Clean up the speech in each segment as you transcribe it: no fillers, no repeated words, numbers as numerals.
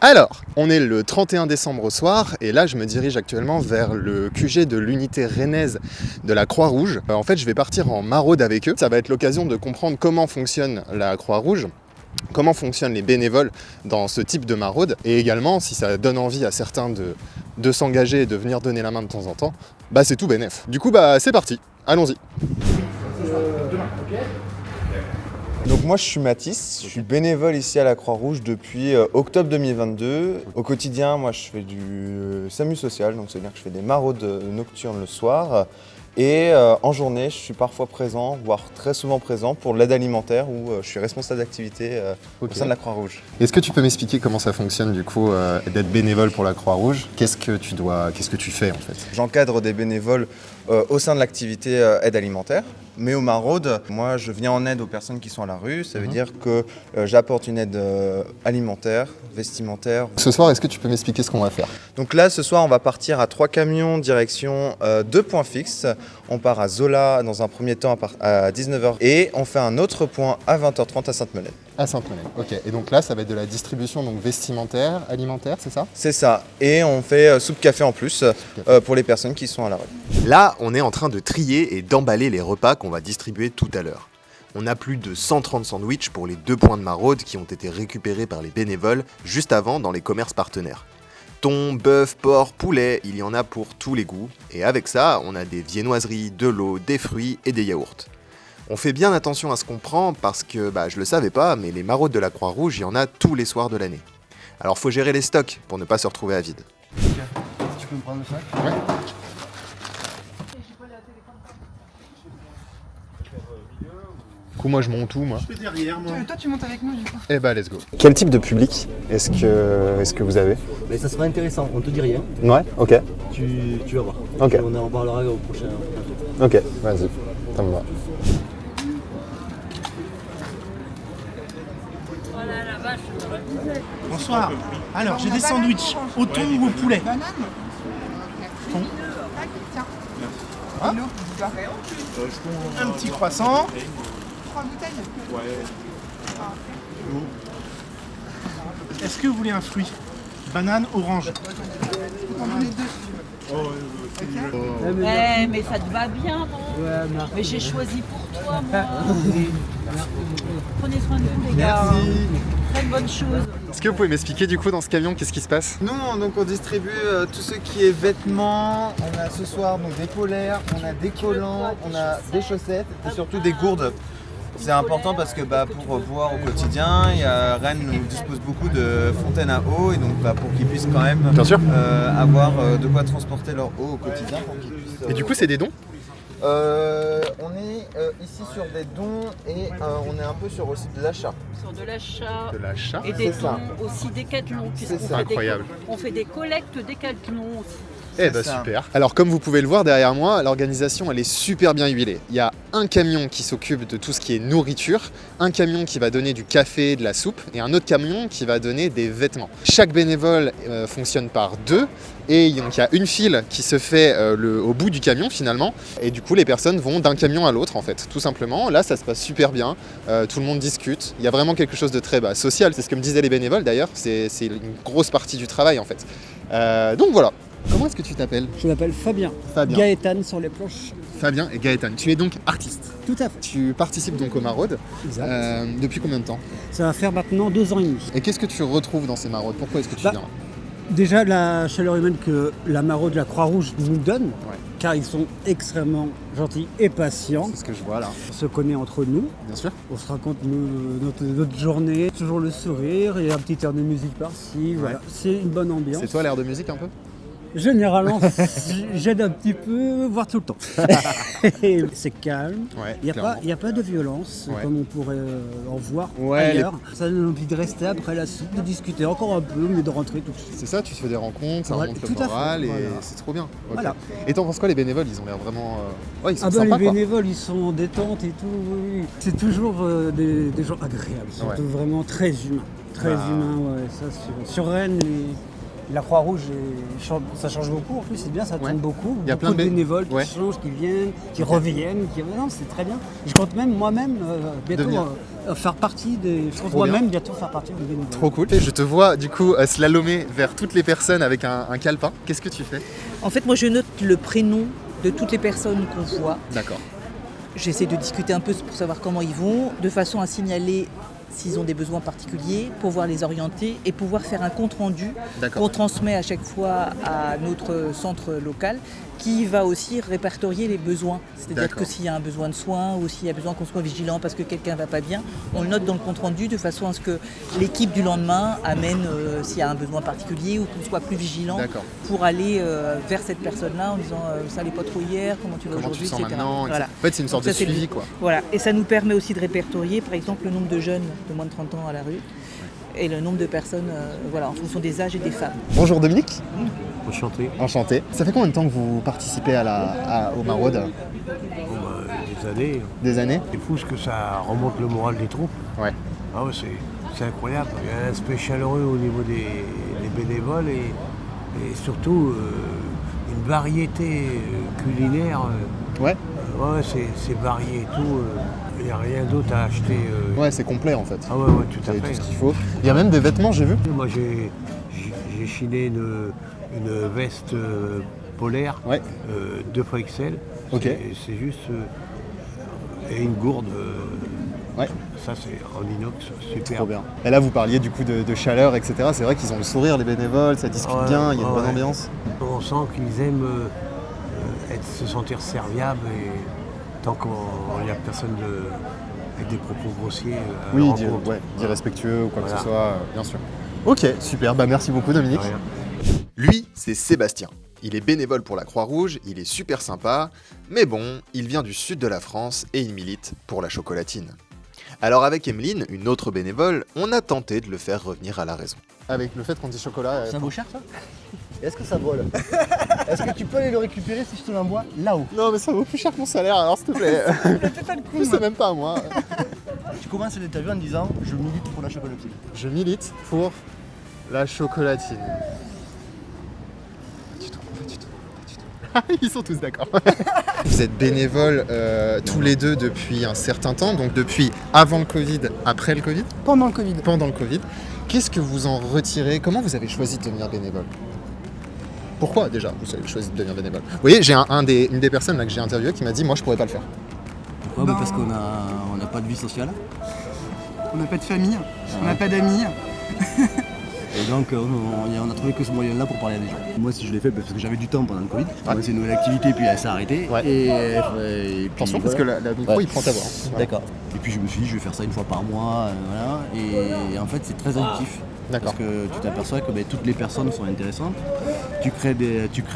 Alors, on est le 31 décembre au soir et là je me dirige actuellement vers le QG de l'unité rennaise de la Croix-Rouge. En fait, je vais partir en maraude avec eux. Ça va être l'occasion de comprendre comment fonctionne la Croix-Rouge, comment fonctionnent les bénévoles dans ce type de maraude et également si ça donne envie à certains de s'engager et de venir donner la main de temps en temps, bah c'est tout bénef. Du coup, bah c'est parti, allons-y. Donc moi je suis Mathis, je suis bénévole ici à la Croix-Rouge depuis octobre 2022. Au quotidien, moi je fais du SAMU social, donc c'est-à-dire que je fais des maraudes nocturnes le soir. Et en journée, je suis parfois présent, voire très souvent présent pour l'aide alimentaire où je suis responsable d'activité au sein de la Croix-Rouge. Est-ce que tu peux m'expliquer comment ça fonctionne du coup d'être bénévole pour la Croix-Rouge ? Qu'est-ce que tu fais en fait ? J'encadre des bénévoles au sein de l'activité aide alimentaire. Mais aux maraudes, moi je viens en aide aux personnes qui sont à la rue. Ça veut dire que j'apporte une aide alimentaire, vestimentaire. Ce soir, est-ce que tu peux m'expliquer ce qu'on va faire ? Donc là, ce soir, on va partir à 3 camions direction 2 points fixes. On part à Zola dans un premier temps à 19h et on fait un autre point à 20h30 à Sainte-Melaine. À Sainte-Melaine, ok. Et donc là, ça va être de la distribution donc vestimentaire, alimentaire, c'est ça ? C'est ça. Et on fait soupe café en plus pour les personnes qui sont à la rue. Là, on est en train de trier et d'emballer les repas qu'on va distribuer tout à l'heure. On a plus de 130 sandwichs pour les 2 points de maraude qui ont été récupérés par les bénévoles juste avant dans les commerces partenaires. Thon, bœuf, porc, poulet, il y en a pour tous les goûts. Et avec ça, on a des viennoiseries, de l'eau, des fruits et des yaourts. On fait bien attention à ce qu'on prend parce que, je le savais pas, mais les maraudes de la Croix-Rouge, il y en a tous les soirs de l'année. Alors faut gérer les stocks pour ne pas se retrouver à vide. Tu peux me prendre le sac ? Ouais. Du coup, moi je monte où, moi ? Je suis derrière moi. Toi tu montes avec moi du coup. Eh bah, let's go. Quel type de public est-ce que vous avez ? Mais ça sera intéressant, on te dit rien. Ouais, ok. Tu vas voir. Ok. On en parlera au prochain. Ok, vas-y, ça me va. Bonsoir. Alors, j'ai des sandwichs au thon ou au poulet. Banane. Thon. Tiens. Hein L'eau, tu vois. Un petit croissant. 3 bouteilles. Est-ce que vous voulez un fruit ? Banane, orange. On en est 2. Mais ça te va bien, non ? Mais j'ai choisi pour toi, moi. Prenez soin de vous, les gars. Très bonne chose. Est-ce que vous pouvez m'expliquer du coup dans ce camion, qu'est-ce qui se passe ? Nous, on distribue tout ce qui est vêtements. On a ce soir donc, des polaires, on a des collants, on a des chaussettes et surtout des gourdes. C'est important parce que pour boire au quotidien, Rennes nous dispose beaucoup de fontaines à eau et donc pour qu'ils puissent quand même Bien sûr. avoir de quoi transporter leur eau au quotidien. Pour qu'ils puissent, Et du coup, c'est des dons ? on est ici sur des dons et on est un peu sur aussi de l'achat. Sur de l'achat De l'achat. et des C'est ça. dons aussi décathlon. C'est puisqu'on ça. fait Incroyable. On fait des collectes décathlon aussi. Eh C'est bah ça. super. Alors comme vous pouvez le voir derrière moi, l'organisation elle est super bien huilée. Il y a un camion qui s'occupe de tout ce qui est nourriture, un camion qui va donner du café, de la soupe et un autre camion qui va donner des vêtements. Chaque bénévole fonctionne par deux et donc il y a une file qui se fait au bout du camion finalement et du coup les personnes vont d'un camion à l'autre en fait, tout simplement. Là ça se passe super bien, tout le monde discute, il y a vraiment quelque chose de très social, c'est ce que me disaient les bénévoles d'ailleurs, c'est une grosse partie du travail en fait. Donc voilà. Comment est-ce que tu t'appelles ? Je m'appelle Fabien. Fabien. Gaëtan sur les planches. Fabien et Gaëtan. Tu es donc artiste. Tout à fait. Tu participes donc aux maraudes. Exact. Depuis combien de temps ? Ça va faire maintenant 2 ans et demi. Et qu'est-ce que tu retrouves dans ces maraudes ? Pourquoi est-ce que tu viens ? Déjà la chaleur humaine que la maraude de la Croix-Rouge nous donne, Ouais. car ils sont extrêmement gentils et patients. C'est ce que je vois là. On se connaît entre nous, Bien sûr. on se raconte notre journée, toujours le sourire et un petit air de musique par-ci. Voilà. C'est une bonne ambiance. C'est toi l'air de musique un peu ? Généralement, j'aide un petit peu, voire tout le temps. C'est calme. Ouais, Il clairement. n'y a pas de violence, Ouais. comme on pourrait en voir Ouais, ailleurs. Ça donne envie de rester après la soupe, de discuter encore un peu, mais de rentrer tout de suite. C'est ça, tu te fais des rencontres, ça Voilà, remonte le tout à fait, moral et voilà. c'est trop bien. Ok. Voilà. Et t'en penses quoi les bénévoles ? Ils ont l'air vraiment... Ouais, ils sont Ah bah sympas les quoi. bénévoles, ils sont en détente et tout. Oui. C'est toujours des gens agréables, surtout vraiment très humains. Très Bah. humains, ouais. Ça, sur Rennes, La Croix-Rouge, ça change beaucoup. En plus, c'est bien, ça tourne beaucoup. Il y a beaucoup plein de de bénévoles qui ouais. changent, qui viennent, qui reviennent. Non, c'est très bien. Je compte même moi-même bientôt faire partie des. Je compte Trop bien. moi-même bientôt faire partie des bénévoles. Trop cool. Et je te vois du coup slalomer vers toutes les personnes avec un calepin. Qu'est-ce que tu fais? En fait, moi, je note le prénom de toutes les personnes qu'on voit. D'accord. J'essaie de discuter un peu pour savoir comment ils vont, de façon à signaler s'ils ont des besoins particuliers, pouvoir les orienter et pouvoir faire un compte-rendu D'accord. qu'on transmet à chaque fois à notre centre local qui va aussi répertorier les besoins. C'est-à-dire D'accord. que s'il y a un besoin de soins ou s'il y a besoin qu'on soit vigilant parce que quelqu'un ne va pas bien, on le note dans le compte-rendu de façon à ce que l'équipe du lendemain amène s'il y a un besoin particulier ou qu'on soit plus vigilant D'accord. pour aller vers cette personne-là en disant ça allait pas trop hier, comment tu vas Comment tu aujourd'hui, sens etc. maintenant Voilà. En fait, c'est une sorte Donc de ça, c'est suivi, le- quoi. Voilà, et ça nous permet aussi de répertorier, par exemple, le nombre de jeunes de moins de 30 ans à la rue et le nombre de personnes en fonction des âges et des femmes. Bonjour Dominique. Enchanté. Enchanté. Ça fait combien de temps que vous participez au Maraude? Des années. Des années? C'est fou ce que ça remonte le moral des troupes. Ouais. Ah ouais, c'est incroyable. Il y a un aspect chaleureux au niveau des bénévoles et surtout une variété culinaire. Ouais. Ouais, c'est varié et tout. Il n'y a rien d'autre à acheter. Ouais, c'est complet en fait. Ah ouais, tout à Vous avez fait. tout ce qu'il faut. Il y a même des vêtements, j'ai vu. Moi, j'ai chiné une veste polaire Ouais. 2XL. Ok. C'est juste. Et une gourde. Ouais. Ça, c'est en inox, super. Trop bien. Et là, vous parliez du coup de chaleur, etc. C'est vrai qu'ils ont le sourire, les bénévoles, ça discute Ouais, bien, il y a une bonne ouais. ambiance. On sent qu'ils aiment se sentir serviables et tant qu'il n'y a personne avec des propos grossiers. à Oui, leur dire rencontre. respectueux ou quoi que Voilà. ce soit, bien sûr. Ok, super. Bah merci beaucoup Dominique. De rien. Lui, c'est Sébastien. Il est bénévole pour la Croix-Rouge, il est super sympa, mais bon, il vient du sud de la France et il milite pour la chocolatine. Alors avec Emeline, une autre bénévole, on a tenté de le faire revenir à la raison. Avec le fait qu'on dit chocolat. Ça vaut cher ça? Est-ce que ça vole? Est-ce que tu peux aller le récupérer si je te l'envoie là-haut? Non mais ça vaut plus cher que mon salaire alors s'il te plaît. Fais pas le coup. C'est même pas à moi. Tu commences l'interview en disant je milite pour la chocolatine. Je milite pour la chocolatine. Pas du tout. Ils sont tous d'accord. Vous êtes bénévoles tous les deux depuis un certain temps, donc depuis avant le Covid, après le Covid, Pendant le Covid. pendant le Covid. Qu'est-ce que vous en retirez? Comment vous avez choisi de devenir bénévole? Pourquoi déjà vous avez choisi de devenir bénévole? Vous voyez, j'ai une des personnes là, que j'ai interviewé qui m'a dit moi je pourrais pas le faire. Pourquoi? Ben- Parce qu'on n'a pas de vie sociale. On n'a pas de famille, on n'a pas d'amis. Et donc on a trouvé que ce moyen-là pour parler à des gens. Moi si je l'ai fait parce que j'avais du temps pendant le Covid. C'est une nouvelle activité puis elle s'est arrêtée. Ouais. Et puis, Attention parce que voilà. la micro Ouais. il prend ta voix. Voilà. D'accord. Et puis je me suis dit je vais faire ça une fois par mois. Voilà. Et en fait c'est très addictif. D'accord. Parce que tu t'aperçois que toutes les personnes sont intéressantes. Tu crées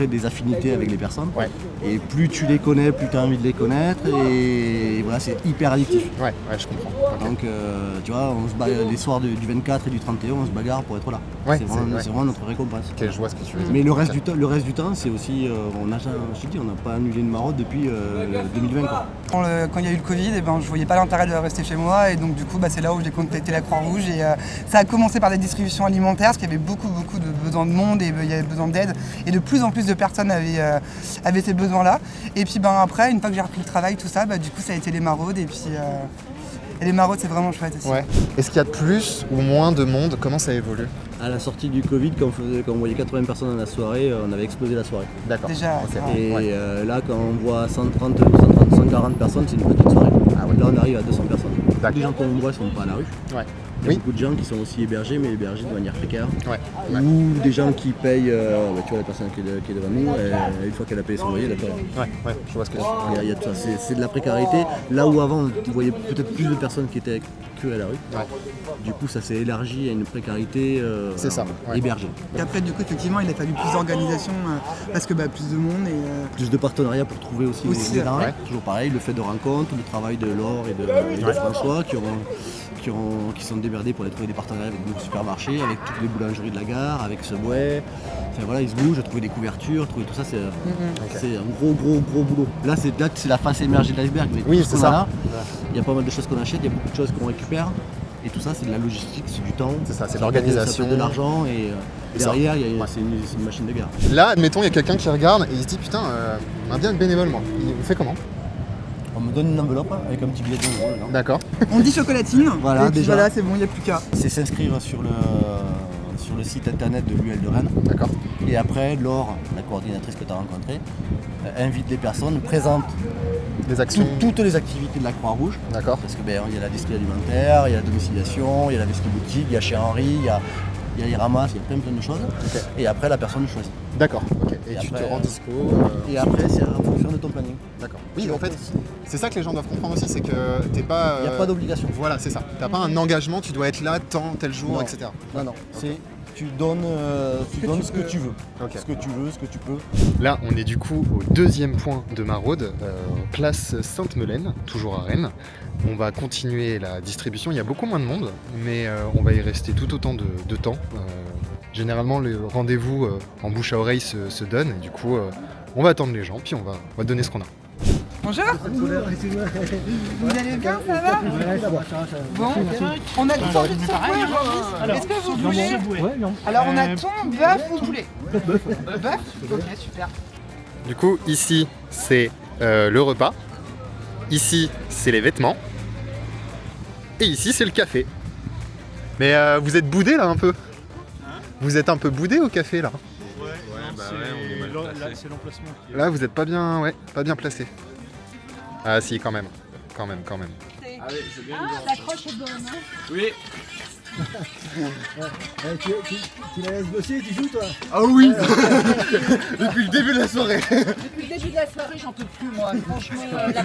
des affinités avec les personnes. Ouais. Et plus tu les connais, plus tu as envie de les connaître. Et voilà, c'est hyper addictif. Ouais, je comprends. Ok. Donc tu vois, on se bagarre les soirs du 24 et du 31, on se bagarre pour être là. Ouais, c'est vraiment, c'est- ouais. c'est vraiment notre récompense. Ok, je vois ce que tu veux dire. Mais le reste du temps, c'est aussi, on n'a pas annulé une maraude depuis 2020 quoi. Quand il y a eu le Covid, je voyais pas l'intérêt de rester chez moi et donc du coup c'est là où j'ai contacté la Croix-Rouge et ça a commencé par des distributions alimentaires parce qu'il y avait beaucoup de besoin de monde et il y avait besoin d'aide et de plus en plus de personnes avaient ces besoins-là. Et puis après, une fois que j'ai repris le travail, tout ça, du coup ça a été les maraudes et puis et les maraudes c'est vraiment chouette aussi. Ouais. Est-ce qu'il y a plus ou moins de monde? Comment ça évolue? À la sortie du Covid, quand on voyait 80 personnes dans la soirée, on avait explosé la soirée. D'accord. Déjà, Ok. c'est vrai. Et Ouais. là, quand on voit 130 ou 140 personnes, c'est une petite soirée. Là, on arrive à 200 personnes. D'accord. Les gens qu'on voit ne sont pas à la rue. Ouais. Il y a Oui. beaucoup de gens qui sont aussi hébergés, mais hébergés de manière précaire. Ouais. Ou des gens qui payent, tu vois la personne qui est devant nous, une fois qu'elle a payé son loyer, elle a payé. Ouais, je vois ce que tu veux dire. Il y a tout ça, c'est de la précarité. Là où avant, tu voyais peut-être plus de personnes qui étaient que à la rue. Ouais. Du coup, ça s'est élargi à une précarité C'est ça, ouais. hébergée. Et après du coup effectivement il a fallu plus d'organisation parce que plus de monde et Plus de partenariats pour trouver aussi, Aussi, des denrées. ouais. Toujours pareil, le fait de rencontres, le travail de Laure et de François qui sont démerdés pour aller trouver des partenariats avec nos supermarchés, avec toutes les boulangeries de la gare, avec Subway. Enfin voilà, ils se bougent, trouver des couvertures, trouver tout ça, c'est un gros boulot. Là c'est la face émergée de l'iceberg, mais Oui, tout ce c'est qu'on ça. a là, il y a pas mal de choses qu'on achète, il y a beaucoup de choses qu'on récupère. Et tout ça, c'est de la logistique, c'est du temps. C'est ça, c'est de Ça l'organisation. peut être de l'argent Derrière, c'est une machine de guerre. Là, admettons, il y a quelqu'un qui regarde et il se dit putain, on a bien le bénévole moi. On fait comment? On me donne une enveloppe avec un petit billet de 2 € dedans. D'accord. On dit chocolatine, Voilà, et puis déjà. voilà, c'est bon, il n'y a plus qu'à. C'est s'inscrire sur le site internet de l'UL de Rennes. D'accord. Et après, Laure, la coordinatrice que tu as rencontrée, invite les personnes, présente Des actions. toutes les activités de la Croix-Rouge. D'accord. Parce que il y a la distribution alimentaire, il y a la domiciliation, il y a la vestie boutique, il y a chez Henri, il y a les ramasses, il y a plein de choses. Ok. Et après, la personne choisit. D'accord. Ok. Et Et tu après, te rends dispo. Et après, c'est en fonction de ton planning. D'accord. Oui, en fait, c'est ça que les gens doivent comprendre aussi, c'est que t'es pas. Il n'y a pas d'obligation. Voilà, c'est ça. T'as pas un engagement, tu dois être là tant, tel jour, Non. etc. Non, non. C'est tu donnes ce que tu veux. Ok. Ce que tu veux, ce que tu peux. Là, on est du coup au deuxième point de maraude, place Sainte-Melaine, toujours à Rennes. On va continuer la distribution. Il y a beaucoup moins de monde, mais on va y rester tout autant de temps. Généralement, le rendez-vous en bouche à oreille se donne, et du coup, on va attendre les gens, puis on va donner ce qu'on a. Bonjour. Vous allez bien, ça va? Ouais, ça va. Bon, on a tout envie de secouer aujourd'hui. Est-ce que vous voulez? Alors on a thon, bœuf ou poulet? Bœuf. Ok, super. Du coup, ici, c'est le repas. Ici, c'est les vêtements. Et ici, c'est le café. Mais vous êtes boudé là un peu? Vous êtes un peu boudé au café là? C'est l'emplacement. Là, vous êtes pas bien placé. Ah si, quand même. Ah, l'accroche est bonne, hein? Oui. Tu la laisses bosser, tu joues toi? Ah oui. Depuis le début de la soirée. Depuis le début de la soirée, j'en peux plus, moi. Franchement, la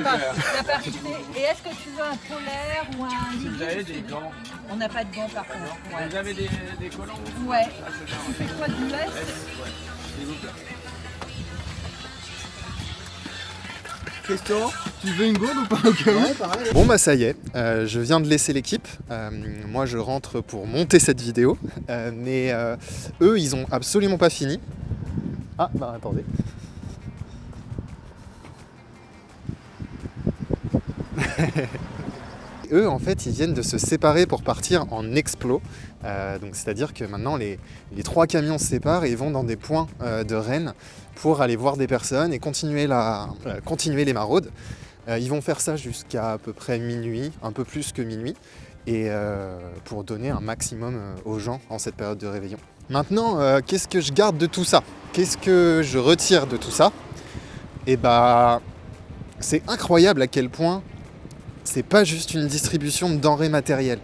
partie. Et est-ce que tu veux un polaire ou un liquide? Vous avez des gants. On n'a pas de gants, par contre. Ouais. Vous avez des collants? Ouais. Tu fais quoi du lait? Question, tu veux une gourde ou pas au cas où? Bon bah ça y est, je viens de laisser l'équipe. Moi je rentre pour monter cette vidéo. Mais eux ils ont absolument pas fini. Ah bah attendez. Eux en fait ils viennent de se séparer pour partir en explo. Donc c'est-à-dire que maintenant les 3 camions se séparent et ils vont dans des points de Rennes pour aller voir des personnes et continuer les maraudes. Ils vont faire ça jusqu'à à peu près minuit, un peu plus que minuit, et pour donner un maximum aux gens en cette période de réveillon. Maintenant, qu'est-ce que je garde de tout ça? Qu'est-ce que je retire de tout ça? Et bah, c'est incroyable à quel point c'est pas juste une distribution de denrées matérielles.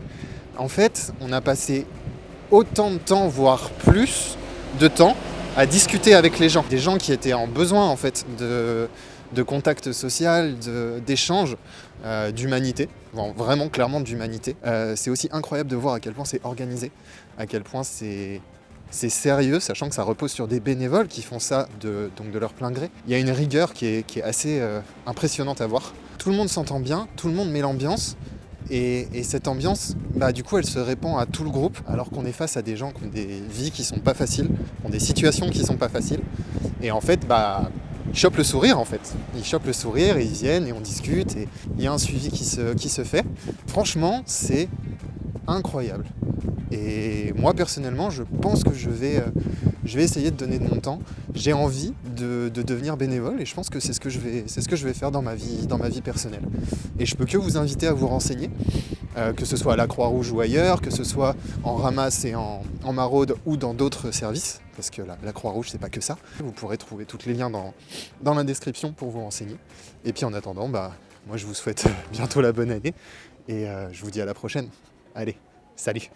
En fait, on a passé autant de temps, voire plus de temps, à discuter avec les gens. Des gens qui étaient en besoin en fait de contact social, d'échange, d'humanité, vraiment clairement d'humanité. C'est aussi incroyable de voir à quel point c'est organisé, à quel point c'est sérieux, sachant que ça repose sur des bénévoles qui font ça donc de leur plein gré. Il y a une rigueur qui est assez impressionnante à voir. Tout le monde s'entend bien, tout le monde met l'ambiance. Et cette ambiance, bah, du coup, elle se répand à tout le groupe, alors qu'on est face à des gens qui ont des vies qui sont pas faciles, qui ont des situations qui sont pas faciles. Et en fait, bah, ils chopent le sourire, en fait. Ils chopent le sourire et ils viennent et on discute et il y a un suivi qui se fait. Franchement, c'est incroyable. Et moi, personnellement, je pense que je vais essayer de donner de mon temps. J'ai envie de devenir bénévole et je pense que c'est ce que je vais faire dans ma vie personnelle. Et je peux que vous inviter à vous renseigner, que ce soit à la Croix-Rouge ou ailleurs, que ce soit en ramasse et en maraude ou dans d'autres services, parce que la Croix-Rouge, c'est pas que ça. Vous pourrez trouver tous les liens dans la description pour vous renseigner. Et puis en attendant, bah, moi je vous souhaite bientôt la bonne année et je vous dis à la prochaine. Allez, salut!